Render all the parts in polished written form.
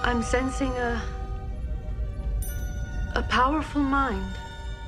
I'm sensing a powerful mind.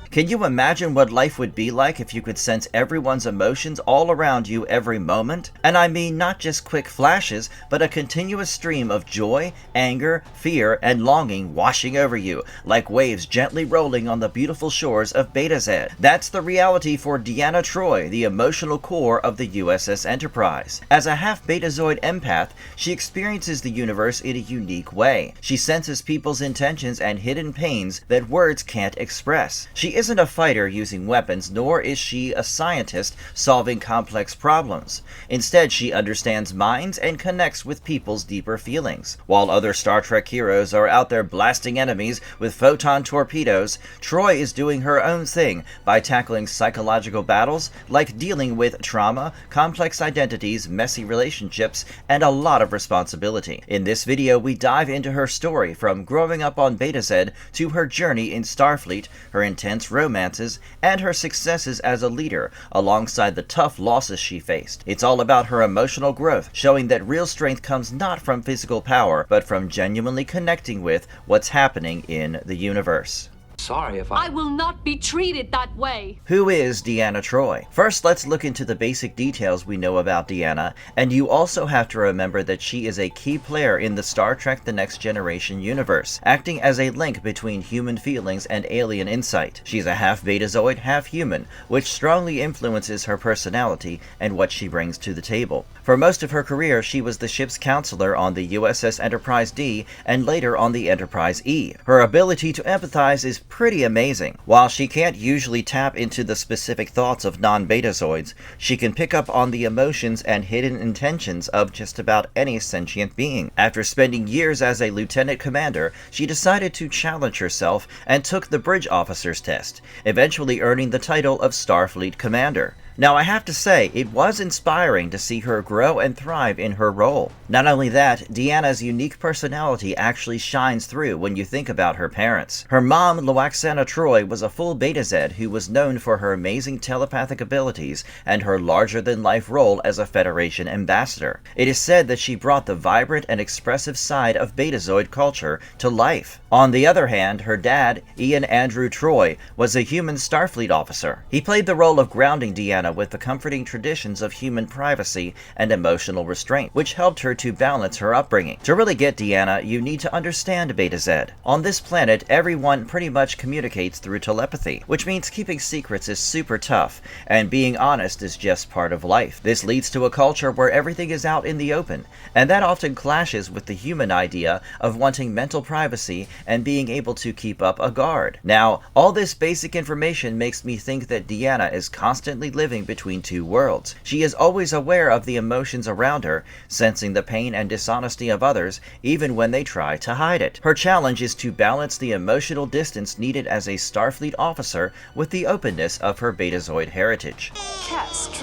Can you imagine what life would be like if you could sense everyone's emotions all around you every moment? And I mean not just quick flashes, but a continuous stream of joy, anger, fear, and longing washing over you, like waves gently rolling on the beautiful shores of Betazed. That's the reality for Deanna Troi, the emotional core of the USS Enterprise. As a half-Betazoid empath, she experiences the universe in a unique way. She senses people's intentions and hidden pains that words can't express. She isn't a fighter using weapons, nor is she a scientist solving complex problems. Instead, she understands minds and connects with people's deeper feelings. While other Star Trek heroes are out there blasting enemies with photon torpedoes, Troi is doing her own thing by tackling psychological battles like dealing with trauma, complex identities, messy relationships, and a lot of responsibility. In this video, we dive into her story from growing up on Betazed to her journey in Starfleet, her intense romances, and her successes as a leader, alongside the tough losses she faced. It's all about her emotional growth, showing that real strength comes not from physical power, but from genuinely connecting with what's happening in the universe. Sorry if I will not be treated that way. Who is Deanna Troi? First, let's look into the basic details we know about Deanna, and you also have to remember that she is a key player in the Star Trek The Next Generation universe, acting as a link between human feelings and alien insight. She's a half-Betazoid, half-human, which strongly influences her personality and what she brings to the table. For most of her career, she was the ship's counselor on the USS Enterprise D and later on the Enterprise E. Her ability to empathize is pretty amazing. While she can't usually tap into the specific thoughts of non-Betazoids, she can pick up on the emotions and hidden intentions of just about any sentient being. After spending years as a lieutenant commander, she decided to challenge herself and took the bridge officer's test, eventually earning the title of Starfleet Commander. Now, I have to say, it was inspiring to see her grow and thrive in her role. Not only that, Deanna's unique personality actually shines through when you think about her parents. Her mom, Deanna Troi, was a full Betazed who was known for her amazing telepathic abilities and her larger-than-life role as a Federation ambassador. It is said that she brought the vibrant and expressive side of Betazoid culture to life. On the other hand, her dad, Ian Andrew Troi, was a human Starfleet officer. He played the role of grounding Deanna with the comforting traditions of human privacy and emotional restraint, which helped her to balance her upbringing. To really get Deanna, you need to understand Betazed. On this planet, everyone pretty much communicates through telepathy, which means keeping secrets is super tough, and being honest is just part of life. This leads to a culture where everything is out in the open, and that often clashes with the human idea of wanting mental privacy and being able to keep up a guard. Now, all this basic information makes me think that Deanna is constantly living between two worlds. She is always aware of the emotions around her, sensing the pain and dishonesty of others, even when they try to hide it. Her challenge is to balance the emotional distance needed as a Starfleet officer with the openness of her Betazoid heritage. Kestra?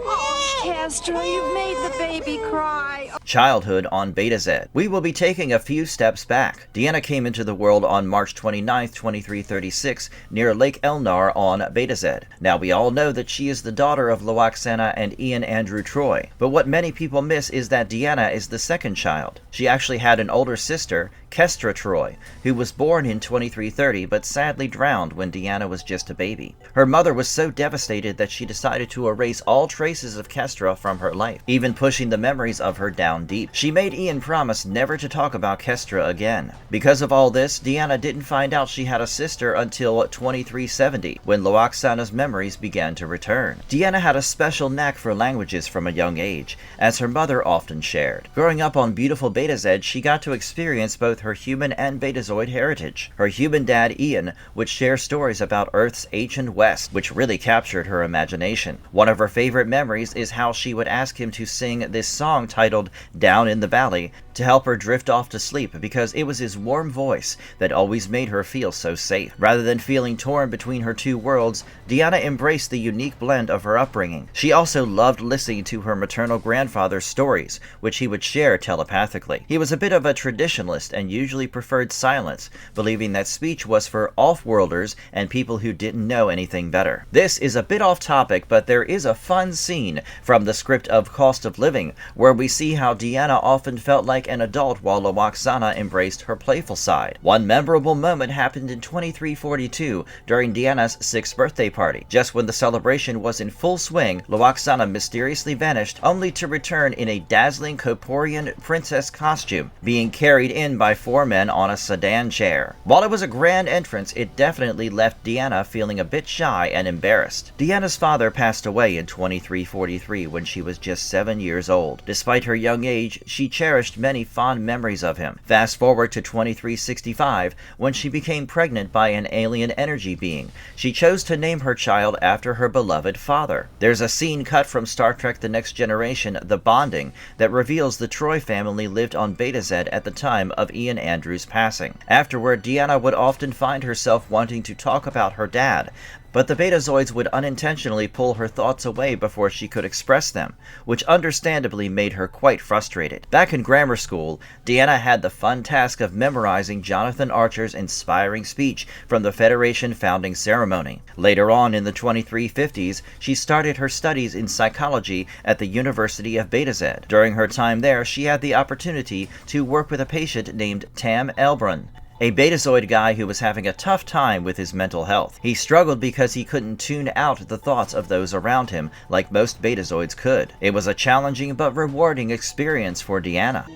Oh, Kestra, you've made the baby cry. Childhood on Betazed. We will be taking a few steps back. Deanna came into the world on March 29, 2336, near Lake Elnar on Betazed. Now, we all know that she is the daughter of Deanna and Ian Andrew Troi, but what many people miss is that Deanna is the second child. She actually had an older sister, Kestra Troi, who was born in 2330 but sadly drowned when Deanna was just a baby. Her mother was so devastated that she decided to erase all traces of Kestra from her life, even pushing the memories of her down deep. She made Ian promise never to talk about Kestra again. Because of all this, Deanna didn't find out she had a sister until 2370, when Deanna's memories began to return. Deanna had a special knack for languages from a young age, as her mother often shared. Growing up on beautiful Betazed, she got to experience both her human and Betazoid heritage. Her human dad, Ian, would share stories about Earth's ancient West, which really captured her imagination. One of her favorite memories is how she would ask him to sing this song titled Down in the Valley to help her drift off to sleep, because it was his warm voice that always made her feel so safe. Rather than feeling torn between her two worlds, Deanna embraced the unique blend of her upbringing. She also loved listening to her maternal grandfather's stories, which he would share telepathically. He was a bit of a traditionalist and usually preferred silence, believing that speech was for off-worlders and people who didn't know anything better. This is a bit off topic, but there is a fun scene from the script of Cost of Living, where we see how Deanna often felt like like an adult while Lwaxana embraced her playful side. One memorable moment happened in 2342 during Deanna's 6th birthday party. Just when the celebration was in full swing, Lwaxana mysteriously vanished, only to return in a dazzling Corporian princess costume, being carried in by 4 men on a sedan chair. While it was a grand entrance, it definitely left Deanna feeling a bit shy and embarrassed. Deanna's father passed away in 2343 when she was just 7 years old. Despite her young age, she cherished many fond memories of him. Fast forward to 2365, when she became pregnant by an alien energy being. She chose to name her child after her beloved father. There's a scene cut from Star Trek The Next Generation, The Bonding, that reveals the Troi family lived on Betazed at the time of Ian Andrews' passing. Afterward, Deanna would often find herself wanting to talk about her dad, but the Betazoids would unintentionally pull her thoughts away before she could express them, which understandably made her quite frustrated. Back in grammar school, Deanna had the fun task of memorizing Jonathan Archer's inspiring speech from the Federation founding ceremony. Later on in the 2350s, she started her studies in psychology at the University of Betazed. During her time there, she had the opportunity to work with a patient named Tam Elbrun, a Betazoid guy who was having a tough time with his mental health. He struggled because he couldn't tune out the thoughts of those around him like most Betazoids could. It was a challenging but rewarding experience for Deanna.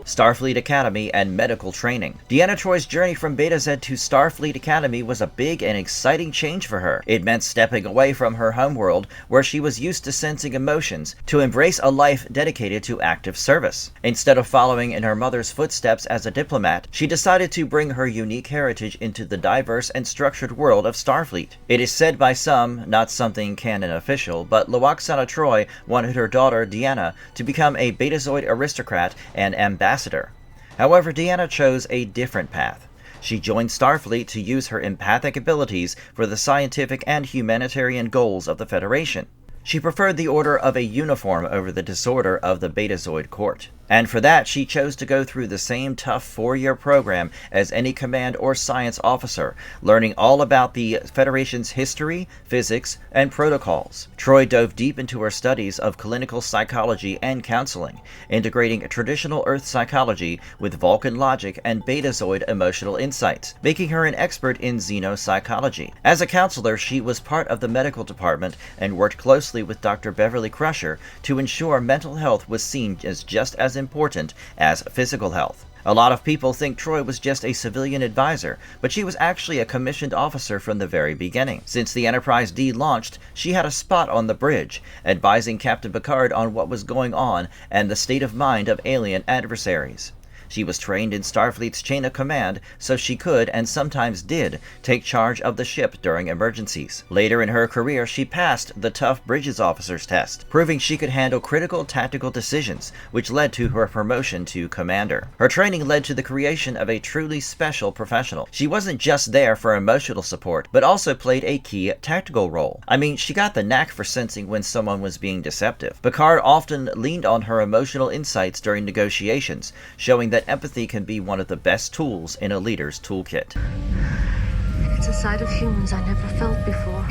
Starfleet Academy and medical training. Deanna Troi's journey from Betazed to Starfleet Academy was a big and exciting change for her. It meant stepping away from her homeworld, where she was used to sensing emotions, to embrace a life dedicated to active service. Instead of following in her mother's footsteps as a diplomat, she decided to bring her unique heritage into the diverse and structured world of Starfleet. It is said by some, not something canon official, but Lwaxana Troi wanted her daughter Deanna to become a Betazoid aristocrat and ambassador. However, Deanna chose a different path. She joined Starfleet to use her empathic abilities for the scientific and humanitarian goals of the Federation. She preferred the order of a uniform over the disorder of the Betazoid court. And for that, she chose to go through the same tough 4-year program as any command or science officer, learning all about the Federation's history, physics, and protocols. Troi dove deep into her studies of clinical psychology and counseling, integrating traditional Earth psychology with Vulcan logic and Betazoid emotional insights, making her an expert in xenopsychology. As a counselor, she was part of the medical department and worked closely with Dr. Beverly Crusher to ensure mental health was seen as just as important as physical health. A lot of people think Troi was just a civilian advisor, but she was actually a commissioned officer from the very beginning. Since the Enterprise D launched, she had a spot on the bridge, advising Captain Picard on what was going on and the state of mind of alien adversaries. She was trained in Starfleet's chain of command, so she could, and sometimes did, take charge of the ship during emergencies. Later in her career, she passed the tough Bridges Officer's test, proving she could handle critical tactical decisions, which led to her promotion to Commander. Her training led to the creation of a truly special professional. She wasn't just there for emotional support, but also played a key tactical role. I mean, she got the knack for sensing when someone was being deceptive. Picard often leaned on her emotional insights during negotiations, showing that empathy can be one of the best tools in a leader's toolkit. It's a side of humans I never felt before.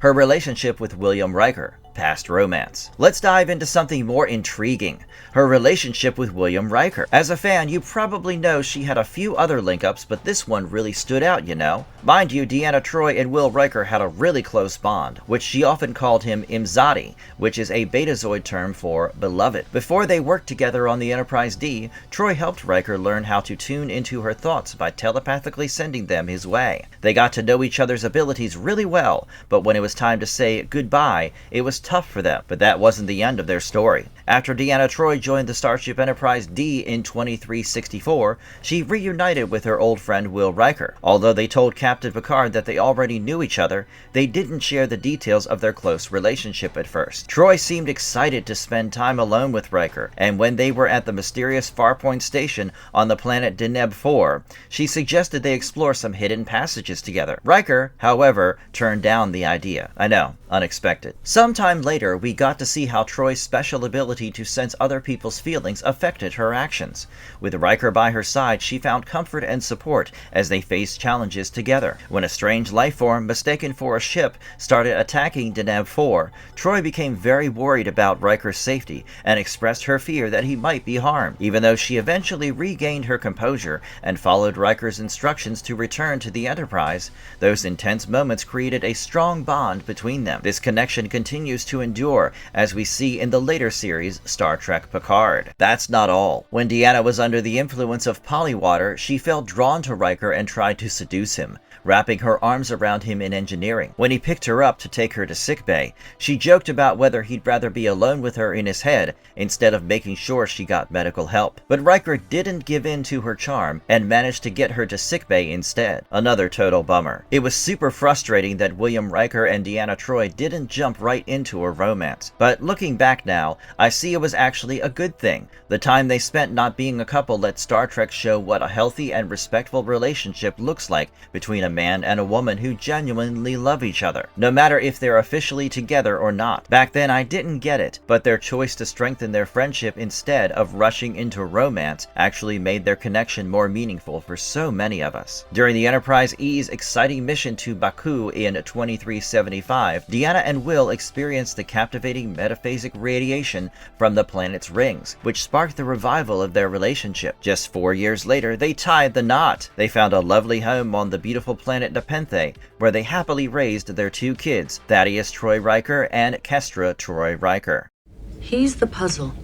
Her relationship with William Riker. Past romance. Let's dive into something more intriguing. Her relationship with William Riker. As a fan, you probably know she had a few other link-ups, but this one really stood out, you know? Mind you, Deanna Troi and Will Riker had a really close bond, which she often called him Imzadi, which is a Betazoid term for beloved. Before they worked together on the Enterprise D, Troi helped Riker learn how to tune into her thoughts by telepathically sending them his way. They got to know each other's abilities really well, but when it was time to say goodbye, it was tough for them. But that wasn't the end of their story. After Deanna Troi joined the Starship Enterprise D in 2364, she reunited with her old friend Will Riker. Although they told Captain Picard that they already knew each other, they didn't share the details of their close relationship at first. Troi seemed excited to spend time alone with Riker, and when they were at the mysterious Farpoint station on the planet Deneb 4, she suggested they explore some hidden passages together. Riker, however, turned down the idea. I know, unexpected. Sometime Sometime later, we got to see how Troi's special ability to sense other people's feelings affected her actions. With Riker by her side, she found comfort and support as they faced challenges together. When a strange life form, mistaken for a ship, started attacking Deneb 4, Troi became very worried about Riker's safety and expressed her fear that he might be harmed. Even though she eventually regained her composure and followed Riker's instructions to return to the Enterprise, those intense moments created a strong bond between them. This connection continues to endure, as we see in the later series Star Trek Picard. That's not all. When Deanna was under the influence of polywater, she felt drawn to Riker and tried to seduce him, wrapping her arms around him in engineering. When he picked her up to take her to sickbay, she joked about whether he'd rather be alone with her in his head instead of making sure she got medical help. But Riker didn't give in to her charm and managed to get her to sickbay instead. Another total bummer. It was super frustrating that William Riker and Deanna Troi didn't jump right into a romance. But looking back now, I see it was actually a good thing. The time they spent not being a couple let Star Trek show what a healthy and respectful relationship looks like between a man and a woman who genuinely love each other, no matter if they're officially together or not. Back then I didn't get it, but their choice to strengthen their friendship instead of rushing into romance actually made their connection more meaningful for so many of us. During the Enterprise E's exciting mission to Baku in 2375, Deanna and Will experienced the captivating metaphasic radiation from the planet's rings, which sparked the revival of their relationship. Just 4 years later, they tied the knot. They found a lovely home on the beautiful planet Nepenthe, where they happily raised their 2 kids, Thaddeus Troi Riker and Kestra Troi Riker. He's the puzzle.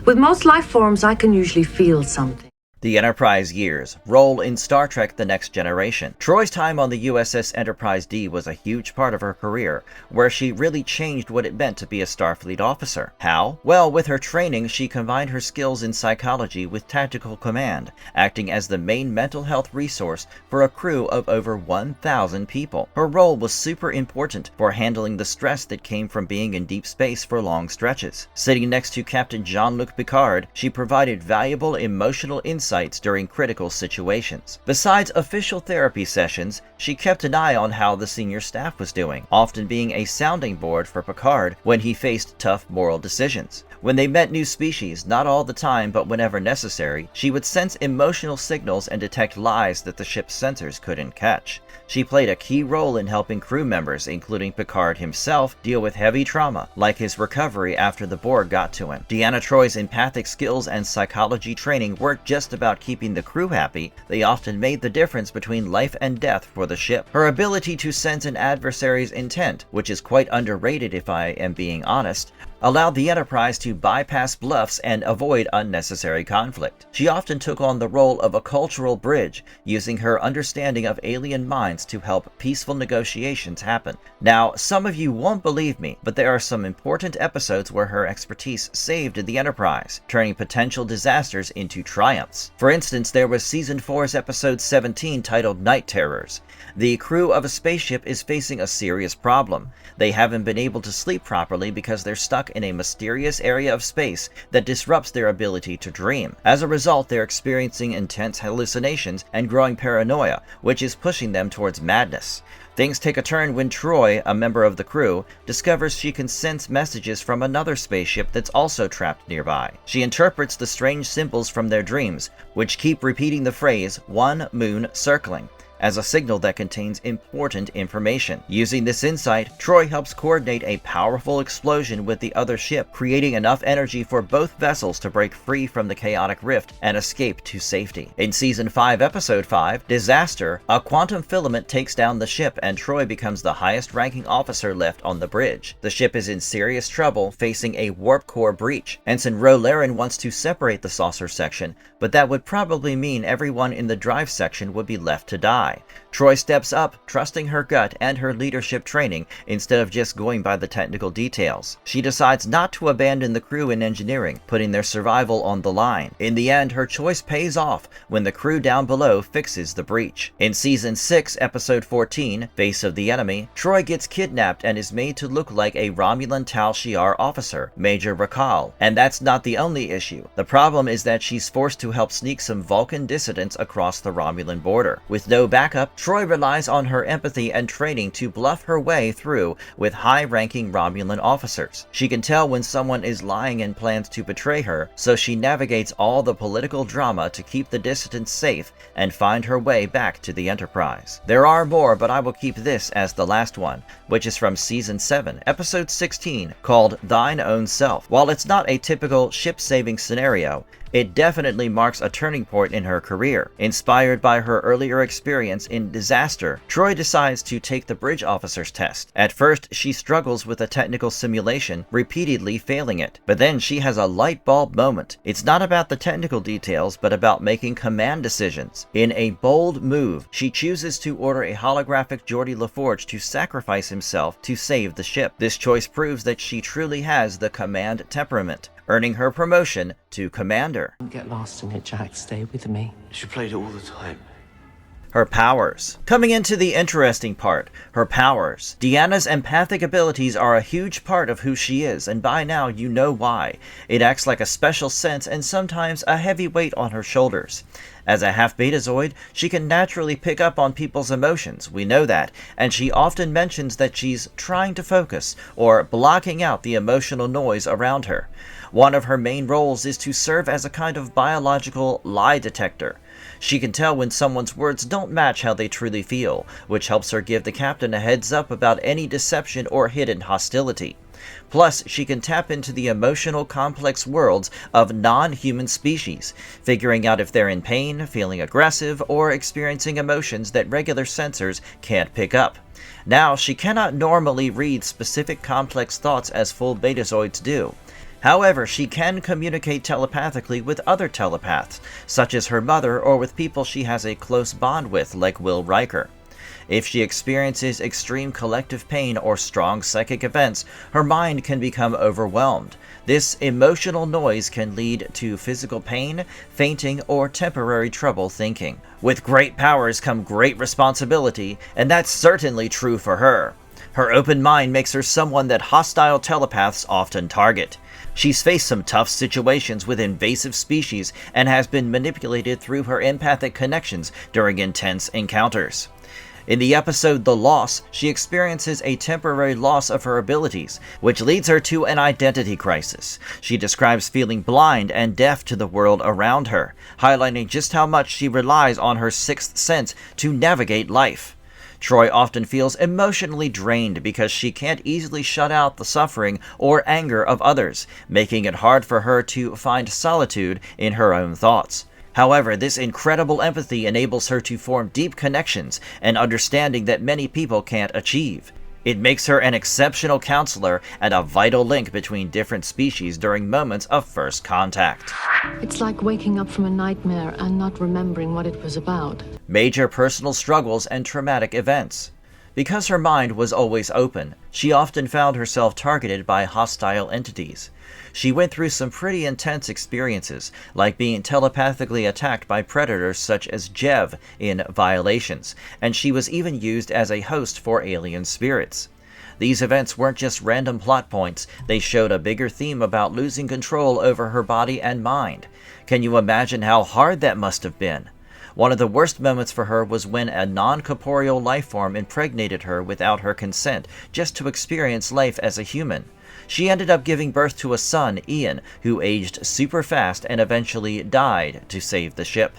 With most life forms, I can usually feel something. The Enterprise years. Role in Star Trek The Next Generation. Troi's time on the USS Enterprise D was a huge part of her career, where she really changed what it meant to be a Starfleet officer. How? Well, with her training, she combined her skills in psychology with tactical command, acting as the main mental health resource for a crew of over 1,000 people. Her role was super important for handling the stress that came from being in deep space for long stretches. Sitting next to Captain Jean-Luc Picard, she provided valuable emotional insights during critical situations. Besides official therapy sessions, she kept an eye on how the senior staff was doing, often being a sounding board for Picard when he faced tough moral decisions. When they met new species, not all the time but whenever necessary, she would sense emotional signals and detect lies that the ship's sensors couldn't catch. She played a key role in helping crew members, including Picard himself, deal with heavy trauma, like his recovery after the Borg got to him. Deanna Troi's empathic skills and psychology training weren't just about keeping the crew happy, they often made the difference between life and death for the ship. Her ability to sense an adversary's intent, which is quite underrated if I am being honest, allowed the Enterprise to bypass bluffs and avoid unnecessary conflict. She often took on the role of a cultural bridge, using her understanding of alien minds to help peaceful negotiations happen. Now, some of you won't believe me, but there are some important episodes where her expertise saved the Enterprise, turning potential disasters into triumphs. For instance, there was Season 4's episode 17 titled Night Terrors. The crew of a spaceship is facing a serious problem. They haven't been able to sleep properly because they're stuck in a mysterious area of space that disrupts their ability to dream. As a result, they're experiencing intense hallucinations and growing paranoia, which is pushing them towards madness. Things take a turn when Troi, a member of the crew, discovers she can sense messages from another spaceship that's also trapped nearby. She interprets the strange symbols from their dreams, which keep repeating the phrase, "one moon circling," as a signal that contains important information. Using this insight, Troi helps coordinate a powerful explosion with the other ship, creating enough energy for both vessels to break free from the chaotic rift and escape to safety. In Season 5, Episode 5, Disaster, a quantum filament takes down the ship and Troi becomes the highest-ranking officer left on the bridge. The ship is in serious trouble, facing a warp core breach. Ensign Ro Laren wants to separate the saucer section, but that would probably mean everyone in the drive section would be left to die. Troi steps up, trusting her gut and her leadership training instead of just going by the technical details. She decides not to abandon the crew in engineering, putting their survival on the line. In the end, her choice pays off when the crew down below fixes the breach. In Season 6, Episode 14, Face of the Enemy, Troi gets kidnapped and is made to look like a Romulan Tal Shiar officer, Major Rakal. And that's not the only issue. The problem is that she's forced to help sneak some Vulcan dissidents across the Romulan border. With no backup, Troi relies on her empathy and training to bluff her way through with high-ranking Romulan officers. She can tell when someone is lying and plans to betray her, so she navigates all the political drama to keep the dissidents safe and find her way back to the Enterprise. There are more, but I will keep this as the last one, which is from Season 7, Episode 16, called Thine Own Self. While it's not a typical ship-saving scenario, it definitely marks a turning point in her career. Inspired by her earlier experience in Disaster, Troi decides to take the bridge officer's test. At first, she struggles with a technical simulation, repeatedly failing it. But then she has a light bulb moment. It's not about the technical details, but about making command decisions. In a bold move, she chooses to order a holographic Geordi LaForge to sacrifice himself to save the ship. This choice proves that she truly has the command temperament, earning her promotion to commander. Don't get lost in it, Jack. Stay with me. She played it all the time. Her powers. Coming into the interesting part, her powers. Deanna's empathic abilities are a huge part of who she is, and by now you know why. It acts like a special sense and sometimes a heavy weight on her shoulders. As a half-Betazoid, she can naturally pick up on people's emotions, we know that, and she often mentions that she's trying to focus, or blocking out the emotional noise around her. One of her main roles is to serve as a kind of biological lie detector. She can tell when someone's words don't match how they truly feel, which helps her give the captain a heads up about any deception or hidden hostility. Plus, she can tap into the emotional complex worlds of non-human species, figuring out if they're in pain, feeling aggressive, or experiencing emotions that regular sensors can't pick up. Now, she cannot normally read specific complex thoughts as full Betazoids do. However, she can communicate telepathically with other telepaths, such as her mother or with people she has a close bond with, like Will Riker. If she experiences extreme collective pain or strong psychic events, her mind can become overwhelmed. This emotional noise can lead to physical pain, fainting, or temporary trouble thinking. With great powers come great responsibility, and that's certainly true for her. Her open mind makes her someone that hostile telepaths often target. She's faced some tough situations with invasive species and has been manipulated through her empathic connections during intense encounters. In the episode The Loss, she experiences a temporary loss of her abilities, which leads her to an identity crisis. She describes feeling blind and deaf to the world around her, highlighting just how much she relies on her sixth sense to navigate life. Troi often feels emotionally drained because she can't easily shut out the suffering or anger of others, making it hard for her to find solitude in her own thoughts. However, this incredible empathy enables her to form deep connections and understanding that many people can't achieve. It makes her an exceptional counselor and a vital link between different species during moments of first contact. It's like waking up from a nightmare and not remembering what it was about. Major personal struggles and traumatic events. Because her mind was always open, she often found herself targeted by hostile entities. She went through some pretty intense experiences, like being telepathically attacked by predators such as Jev in Violations, and she was even used as a host for alien spirits. These events weren't just random plot points, they showed a bigger theme about losing control over her body and mind. Can you imagine how hard that must have been? One of the worst moments for her was when a non-corporeal life form impregnated her without her consent, just to experience life as a human. She ended up giving birth to a son, Ian, who aged super fast and eventually died to save the ship.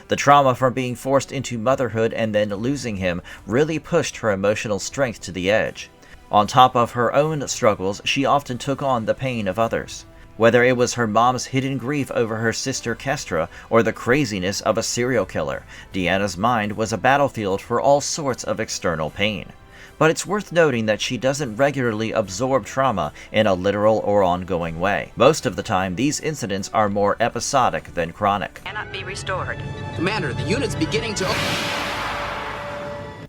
The trauma from being forced into motherhood and then losing him really pushed her emotional strength to the edge. On top of her own struggles, she often took on the pain of others. Whether it was her mom's hidden grief over her sister Kestra or the craziness of a serial killer, Deanna's mind was a battlefield for all sorts of external pain. But it's worth noting that she doesn't regularly absorb trauma in a literal or ongoing way. Most of the time, these incidents are more episodic than chronic. Cannot be restored. Commander, the unit's beginning to...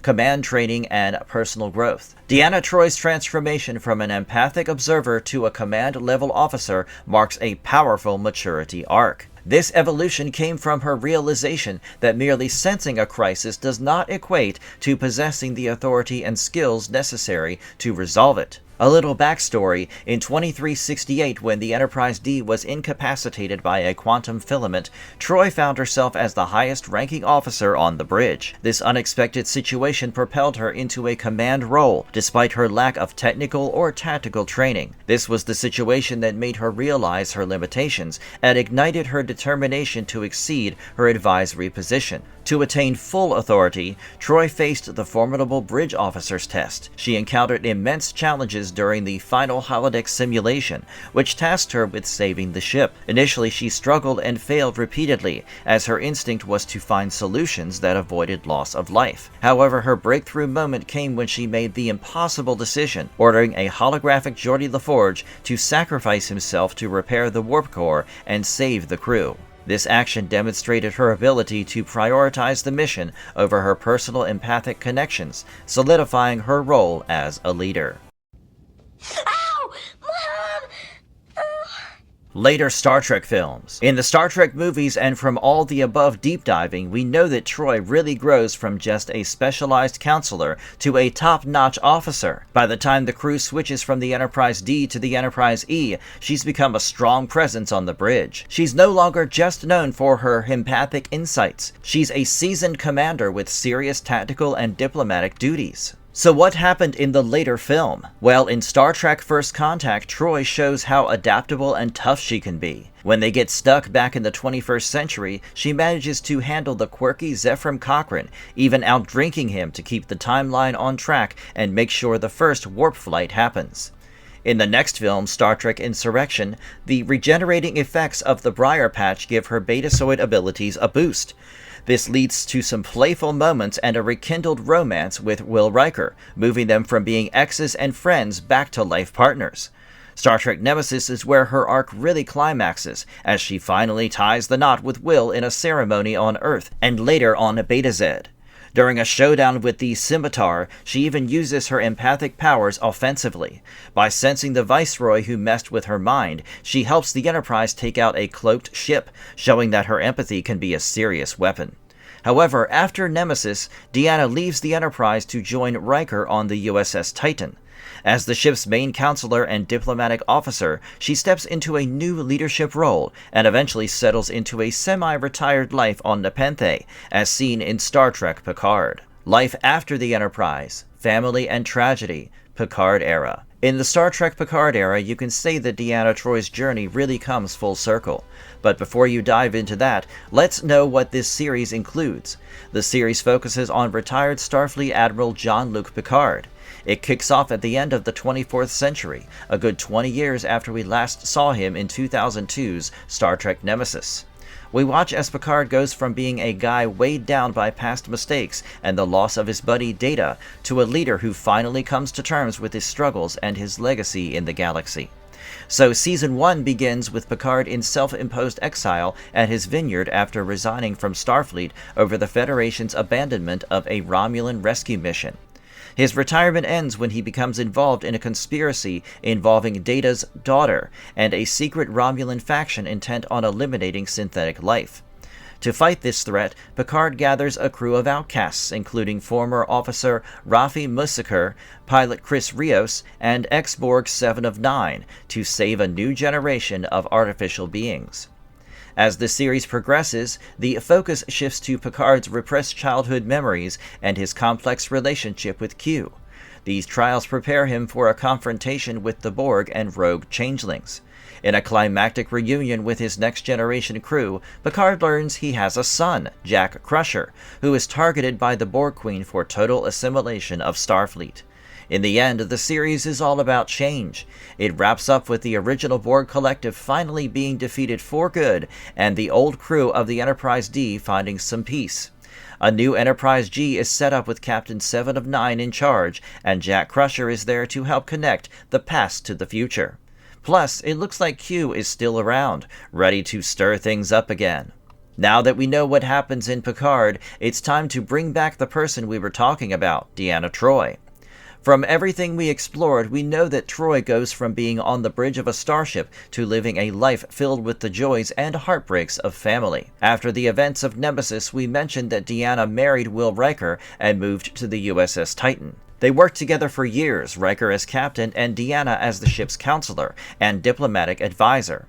Command training and personal growth. Deanna Troi's transformation from an empathic observer to a command-level officer marks a powerful maturity arc. This evolution came from her realization that merely sensing a crisis does not equate to possessing the authority and skills necessary to resolve it. A little backstory: in 2368, when the Enterprise D was incapacitated by a quantum filament, Troi found herself as the highest ranking officer on the bridge. This unexpected situation propelled her into a command role, despite her lack of technical or tactical training. This was the situation that made her realize her limitations and ignited her determination to exceed her advisory position. To attain full authority, Troi faced the formidable bridge officer's test. She encountered immense challenges during the final holodeck simulation, which tasked her with saving the ship. Initially, she struggled and failed repeatedly, as her instinct was to find solutions that avoided loss of life. However, her breakthrough moment came when she made the impossible decision, ordering a holographic Geordi LaForge to sacrifice himself to repair the warp core and save the crew. This action demonstrated her ability to prioritize the mission over her personal empathic connections, solidifying her role as a leader. Ow! Mom! Later Star Trek films. In the Star Trek movies and from all the above deep diving, we know that Troi really grows from just a specialized counselor to a top-notch officer. By the time the crew switches from the Enterprise D to the Enterprise E, she's become a strong presence on the bridge. She's no longer just known for her empathic insights. She's a seasoned commander with serious tactical and diplomatic duties. So what happened in the later film? Well, in Star Trek First Contact, Troi shows how adaptable and tough she can be. When they get stuck back in the 21st century, she manages to handle the quirky Zefram Cochrane, even outdrinking him to keep the timeline on track and make sure the first warp flight happens. In the next film, Star Trek Insurrection, the regenerating effects of the Briar Patch give her Betazoid abilities a boost. This leads to some playful moments and a rekindled romance with Will Riker, moving them from being exes and friends back to life partners. Star Trek Nemesis is where her arc really climaxes, as she finally ties the knot with Will in a ceremony on Earth, and later on Betazed. During a showdown with the Scimitar, she even uses her empathic powers offensively. By sensing the Viceroy who messed with her mind, she helps the Enterprise take out a cloaked ship, showing that her empathy can be a serious weapon. However, after Nemesis, Deanna leaves the Enterprise to join Riker on the USS Titan. As the ship's main counselor and diplomatic officer, she steps into a new leadership role and eventually settles into a semi-retired life on Nepenthe, as seen in Star Trek Picard. Life after the Enterprise, family and tragedy, Picard era. In the Star Trek Picard era, you can say that Deanna Troi's journey really comes full circle. But before you dive into that, let's know what this series includes. The series focuses on retired Starfleet Admiral Jean-Luc Picard. It kicks off at the end of the 24th century, a good 20 years after we last saw him in 2002's Star Trek Nemesis. We watch as Picard goes from being a guy weighed down by past mistakes and the loss of his buddy Data to a leader who finally comes to terms with his struggles and his legacy in the galaxy. So Season 1 begins with Picard in self-imposed exile at his vineyard after resigning from Starfleet over the Federation's abandonment of a Romulan rescue mission. His retirement ends when he becomes involved in a conspiracy involving Data's daughter and a secret Romulan faction intent on eliminating synthetic life. To fight this threat, Picard gathers a crew of outcasts, including former officer Rafi Musiker, pilot Chris Rios, and ex-Borg 7 of 9, to save a new generation of artificial beings. As the series progresses, the focus shifts to Picard's repressed childhood memories and his complex relationship with Q. These trials prepare him for a confrontation with the Borg and rogue changelings. In a climactic reunion with his next-generation crew, Picard learns he has a son, Jack Crusher, who is targeted by the Borg Queen for total assimilation of Starfleet. In the end, the series is all about change. It wraps up with the original Borg Collective finally being defeated for good, and the old crew of the Enterprise D finding some peace. A new Enterprise G is set up with Captain 7 of 9 in charge, and Jack Crusher is there to help connect the past to the future. Plus, it looks like Q is still around, ready to stir things up again. Now that we know what happens in Picard, it's time to bring back the person we were talking about, Deanna Troi. From everything we explored, we know that Troi goes from being on the bridge of a starship to living a life filled with the joys and heartbreaks of family. After the events of Nemesis, we mentioned that Deanna married Will Riker and moved to the USS Titan. They worked together for years, Riker as captain and Deanna as the ship's counselor and diplomatic advisor.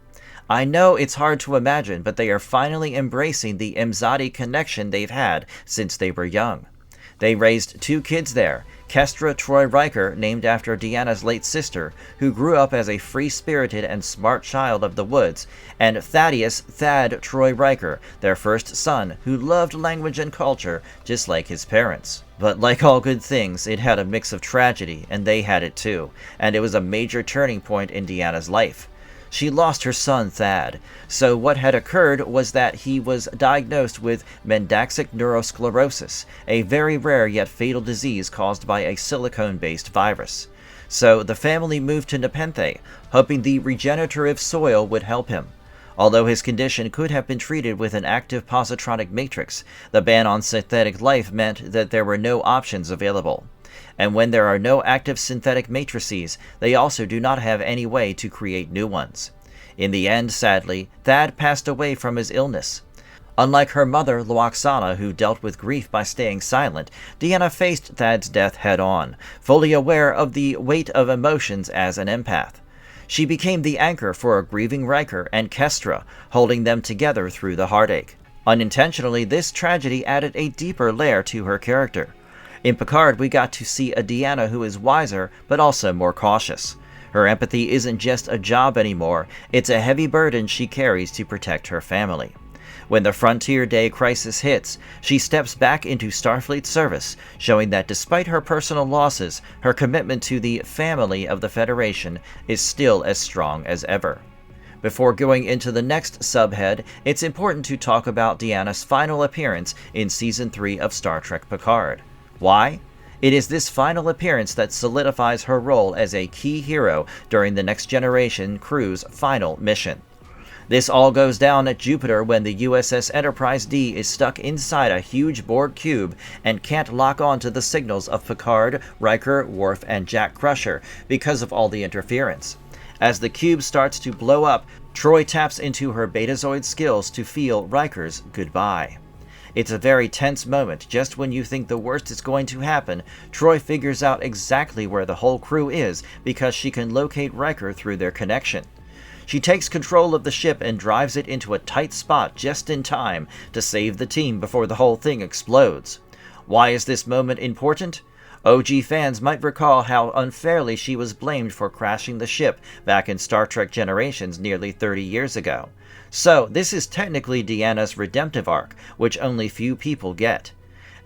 I know it's hard to imagine, but they are finally embracing the Imzadi connection they've had since they were young. They raised 2 kids there, Kestra Troi Riker, named after Deanna's late sister, who grew up as a free-spirited and smart child of the woods, and Thaddeus Thad Troi Riker, their first son, who loved language and culture just like his parents. But like all good things, it had a mix of tragedy, and they had it too, and it was a major turning point in Deanna's life. She lost her son, Thad, so what had occurred was that he was diagnosed with mendaxic neurosclerosis, a very rare yet fatal disease caused by a silicone-based virus. So the family moved to Nepenthe, hoping the regenerative soil would help him. Although his condition could have been treated with an active positronic matrix, the ban on synthetic life meant that there were no options available. And when there are no active synthetic matrices, they also do not have any way to create new ones. In the end, sadly, Thad passed away from his illness. Unlike her mother, Loaxana, who dealt with grief by staying silent, Deanna faced Thad's death head-on, fully aware of the weight of emotions as an empath. She became the anchor for a grieving Riker and Kestra, holding them together through the heartache. Unintentionally, this tragedy added a deeper layer to her character. In Picard, we got to see a Deanna who is wiser, but also more cautious. Her empathy isn't just a job anymore, it's a heavy burden she carries to protect her family. When the Frontier Day crisis hits, she steps back into Starfleet service, showing that despite her personal losses, her commitment to the family of the Federation is still as strong as ever. Before going into the next subhead, it's important to talk about Deanna's final appearance in Season 3 of Star Trek Picard. Why? It is this final appearance that solidifies her role as a key hero during the Next Generation crew's final mission. This all goes down at Jupiter when the USS Enterprise D is stuck inside a huge Borg cube and can't lock on to the signals of Picard, Riker, Worf, and Jack Crusher because of all the interference. As the cube starts to blow up, Troi taps into her Betazoid skills to feel Riker's goodbye. It's a very tense moment. Just when you think the worst is going to happen, Troi figures out exactly where the whole crew is because she can locate Riker through their connection. She takes control of the ship and drives it into a tight spot just in time to save the team before the whole thing explodes. Why is this moment important? OG fans might recall how unfairly she was blamed for crashing the ship back in Star Trek Generations nearly 30 years ago. So, this is technically Deanna's redemptive arc, which only few people get.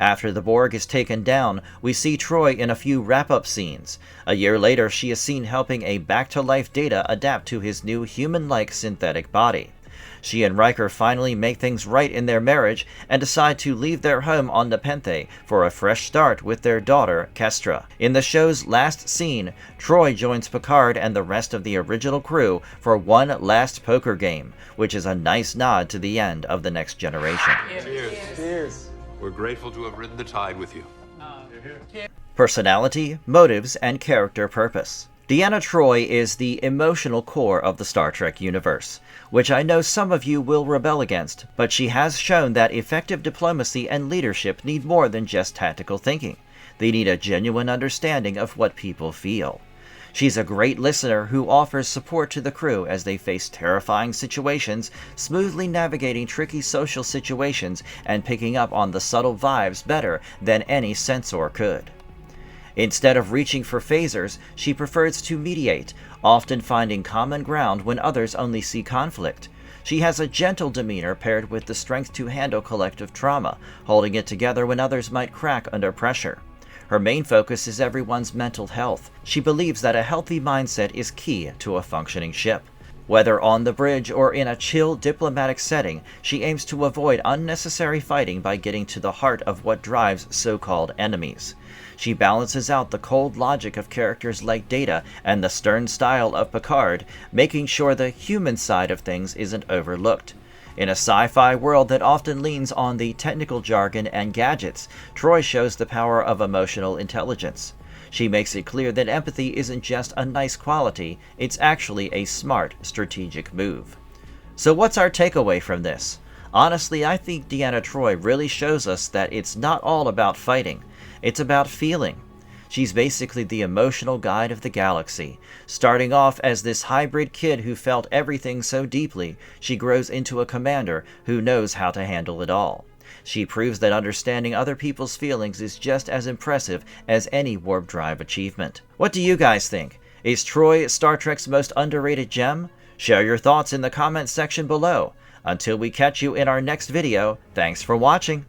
After the Borg is taken down, we see Troi in a few wrap-up scenes. A year later, she is seen helping a back-to-life Data adapt to his new human-like synthetic body. She and Riker finally make things right in their marriage and decide to leave their home on Nepenthe for a fresh start with their daughter, Kestra. In the show's last scene, Troi joins Picard and the rest of the original crew for one last poker game, which is a nice nod to the end of The Next Generation. Cheers. We're grateful to have ridden the tide with you. Personality, motives, and character purpose. Deanna Troi is the emotional core of the Star Trek universe, which I know some of you will rebel against, but she has shown that effective diplomacy and leadership need more than just tactical thinking. They need a genuine understanding of what people feel. She's a great listener who offers support to the crew as they face terrifying situations, smoothly navigating tricky social situations and picking up on the subtle vibes better than any censor could. Instead of reaching for phasers, she prefers to mediate, often finding common ground when others only see conflict. She has a gentle demeanor paired with the strength to handle collective trauma, holding it together when others might crack under pressure. Her main focus is everyone's mental health. She believes that a healthy mindset is key to a functioning ship. Whether on the bridge or in a chill diplomatic setting, she aims to avoid unnecessary fighting by getting to the heart of what drives so-called enemies. She balances out the cold logic of characters like Data and the stern style of Picard, making sure the human side of things isn't overlooked. In a sci-fi world that often leans on the technical jargon and gadgets, Troi shows the power of emotional intelligence. She makes it clear that empathy isn't just a nice quality, it's actually a smart, strategic move. So what's our takeaway from this? Honestly, I think Deanna Troi really shows us that it's not all about fighting. It's about feeling. She's basically the emotional guide of the galaxy. Starting off as this hybrid kid who felt everything so deeply, she grows into a commander who knows how to handle it all. She proves that understanding other people's feelings is just as impressive as any warp drive achievement. What do you guys think? Is Troi Star Trek's most underrated gem? Share your thoughts in the comments section below. Until we catch you in our next video, thanks for watching!